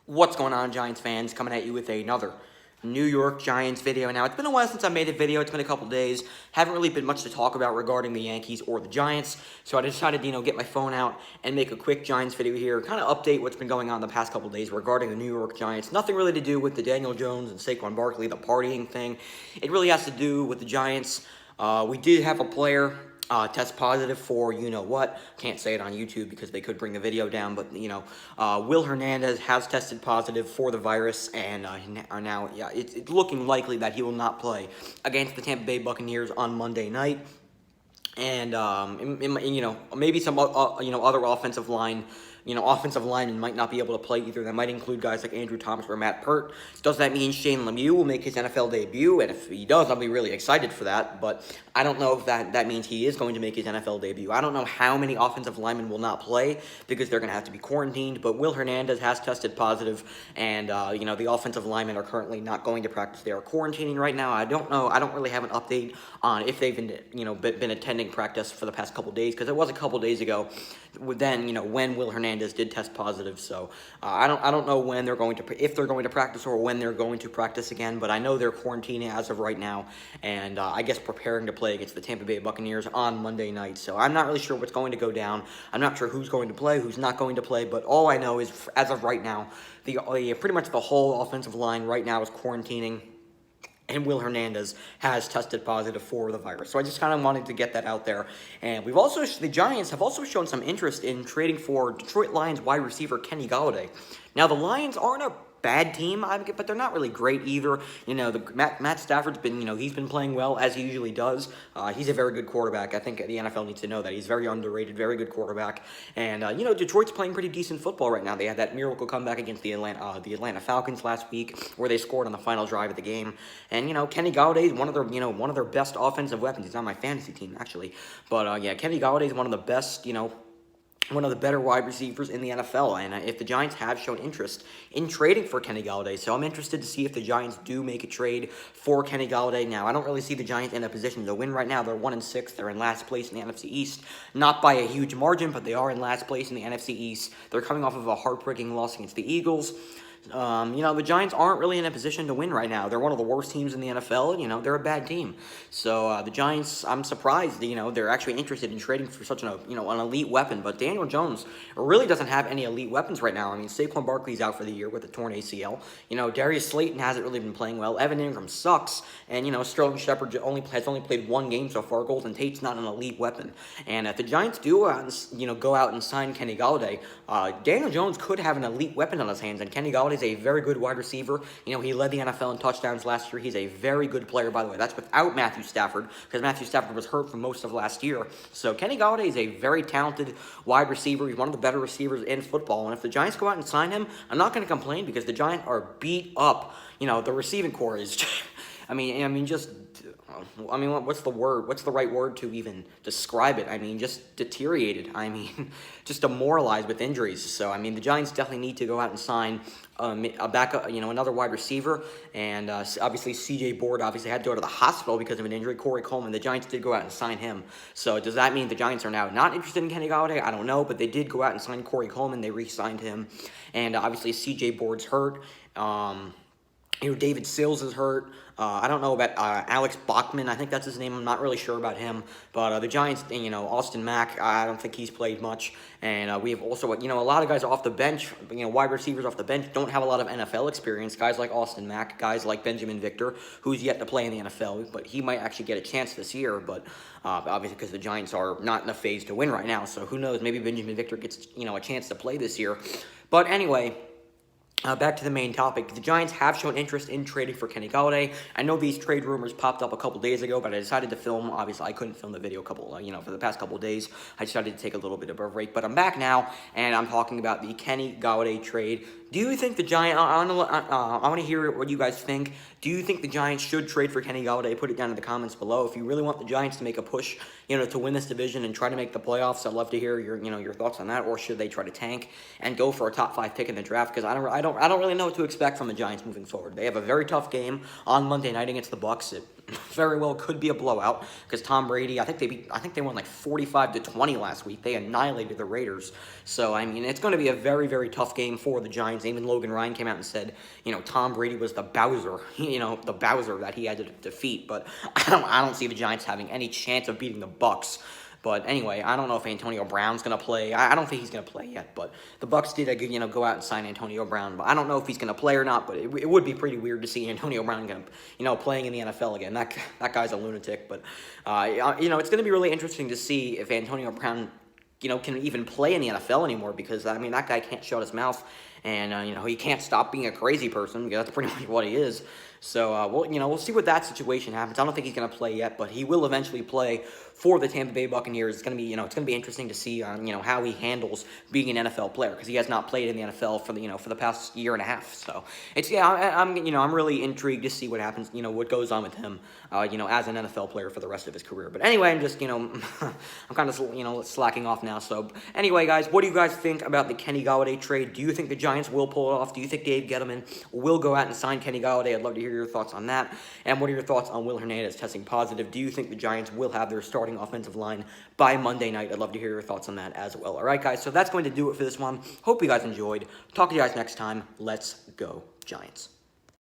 What's going on, Giants fans? Coming at you with another New York Giants video. Now, it's been a while since I made a video. It's been a couple days. Haven't really been much to talk about regarding the Yankees or the Giants. So I decided to, get my phone out and make a quick Giants video here. Kind of update what's been going on the past couple days regarding the New York Giants. Nothing really to do with the Daniel Jones and Saquon Barkley, the partying thing. It really has to do with the Giants. We did have a player test positive for you-know-what. Can't say it on YouTube because they could bring the video down, but, Will Hernandez has tested positive for the virus, and now, it's looking likely that he will not play against the Tampa Bay Buccaneers on Monday night. And, maybe some, other offensive linemen might not be able to play either. That might include guys like Andrew Thomas or Matt Pert. Does that mean Shane Lemieux will make his NFL debut? And if he does, I'll be really excited for that. But I don't know if that means he is going to make his NFL debut. I don't know how many offensive linemen will not play because they're going to have to be quarantined. But Will Hernandez has tested positive, and, the offensive linemen are currently not going to practice. They are quarantining right now. I don't know. I don't really have an update on if they've been attending practice for the past couple days, because it was a couple days ago then, when Will Hernandez did test positive. So I don't know when they're going to, if they're going to practice or when they're going to practice again, but I know they're quarantining as of right now, and I guess preparing to play against the Tampa Bay Buccaneers on Monday night. So I'm not really sure what's going to go down. I'm not sure who's going to play, who's not going to play, but all I know is, as of right now, pretty much the whole offensive line right now is quarantining, and Will Hernandez has tested positive for the virus. So I just kind of wanted to get that out there. And the Giants have also shown some interest in trading for Detroit Lions wide receiver Kenny Golladay. Now, the Lions aren't a bad team, but they're not really great either. Matt Stafford's been, he's been playing well, as he usually does. He's a very good quarterback. I think the NFL needs to know that. He's very underrated, very good quarterback. And, Detroit's playing pretty decent football right now. They had that miracle comeback against the Atlanta Falcons last week, where they scored on the final drive of the game. And, Kenny Golladay is one of their best offensive weapons. He's on my fantasy team, actually. But, Kenny Golladay is one of the best, one of the better wide receivers in the NFL, and if the Giants have shown interest in trading for Kenny Golladay, so I'm interested to see if the Giants do make a trade for Kenny Golladay. Now, I don't really see the Giants in a position to win right now. They're 1-6. They're in last place in the NFC East, not by a huge margin, but they are in last place in the NFC East. They're coming off of a heartbreaking loss against the Eagles. The Giants aren't really in a position to win right now. They're one of the worst teams in the NFL. They're a bad team. So the Giants, I'm surprised, they're actually interested in trading for such an elite weapon. But Daniel Jones really doesn't have any elite weapons right now. I mean, Saquon Barkley's out for the year with a torn ACL. Darius Slayton hasn't really been playing well. Evan Ingram sucks. And, Sterling Shepard has only played one game so far. Golden Tate's not an elite weapon. And if the Giants do go out and sign Kenny Golladay, Daniel Jones could have an elite weapon on his hands. And Kenny Golladay is a very good wide receiver. He led the NFL in touchdowns last year. He's a very good player, by the way. That's without Matthew Stafford, because Matthew Stafford was hurt for most of last year. So Kenny Golladay is a very talented wide receiver. He's one of the better receivers in football. And if the Giants go out and sign him, I'm not going to complain, because the Giants are beat up. The receiving core is, what's the word? What's the right word to even describe it? Just deteriorated. Just demoralized with injuries. So, the Giants definitely need to go out and sign a backup, another wide receiver. And obviously, C.J. Board obviously had to go to the hospital because of an injury. Corey Coleman, the Giants did go out and sign him. So, does that mean the Giants are now not interested in Kenny Golladay? I don't know, but they did go out and sign Corey Coleman. They re-signed him. And obviously, C.J. Board's hurt. David Sills is hurt. I don't know about Alex Bachman. I think that's his name. I'm not really sure about him. But the Giants, Austin Mack, I don't think he's played much. And we have also, a lot of guys off the bench, wide receivers off the bench don't have a lot of NFL experience. Guys like Austin Mack, guys like Benjamin Victor, who's yet to play in the NFL, but he might actually get a chance this year. But obviously, because the Giants are not in a phase to win right now. So who knows? Maybe Benjamin Victor gets, a chance to play this year. But anyway, back to the main topic. The Giants have shown interest in trading for Kenny Golladay. I know these trade rumors popped up a couple days ago, but I decided to film. Obviously, I couldn't film the video for the past couple days. I decided to take a little bit of a break, but I'm back now, and I'm talking about the Kenny Golladay trade. Do you think the Giants, I want to hear what you guys think. Do you think the Giants should trade for Kenny Golladay? Put it down in the comments below. If you really want the Giants to make a push, to win this division and try to make the playoffs, I'd love to hear your thoughts on that. Or should they try to tank and go for a top 5 pick in the draft? Because I don't really know what to expect from the Giants moving forward. They have a very tough game on Monday night against the Bucs. very well could be a blowout because Tom Brady, I think they won like 45-20 last week. They annihilated the Raiders. So I mean, it's going to be a very, very tough game for the Giants. Even Logan Ryan came out and said, Tom Brady was the Bowser, the Bowser that he had to defeat. But I don't see the Giants having any chance of beating the Bucs. But anyway, I don't know if Antonio Brown's going to play. I don't think he's going to play yet, but the Bucs did, go out and sign Antonio Brown. But I don't know if he's going to play or not, but it would be pretty weird to see Antonio Brown, playing in the NFL again. That guy's a lunatic. But, it's going to be really interesting to see if Antonio Brown, can even play in the NFL anymore because, I mean, that guy can't shut his mouth. And, he can't stop being a crazy person because that's pretty much what he is. So, we'll see what that situation happens. I don't think he's going to play yet, but he will eventually play for the Tampa Bay Buccaneers. It's going to be, it's going to be interesting to see, how he handles being an NFL player because he has not played in the NFL for the past year and a half. So, I'm really intrigued to see what happens, what goes on with him, as an NFL player for the rest of his career. But anyway, I'm just, I'm kind of, slacking off now. So, anyway, guys, what do you guys think about the Kenny Golladay trade? Do you think the Giants will pull it off? Do you think Dave Gettleman will go out and sign Kenny Golladay? I'd love to hear your thoughts on that. And what are your thoughts on Will Hernandez testing positive? Do you think the Giants will have their starting offensive line by Monday night? I'd love to hear your thoughts on that as well. All right, guys, so that's going to do it for this one. Hope you guys enjoyed. Talk to you guys next time. Let's go, Giants.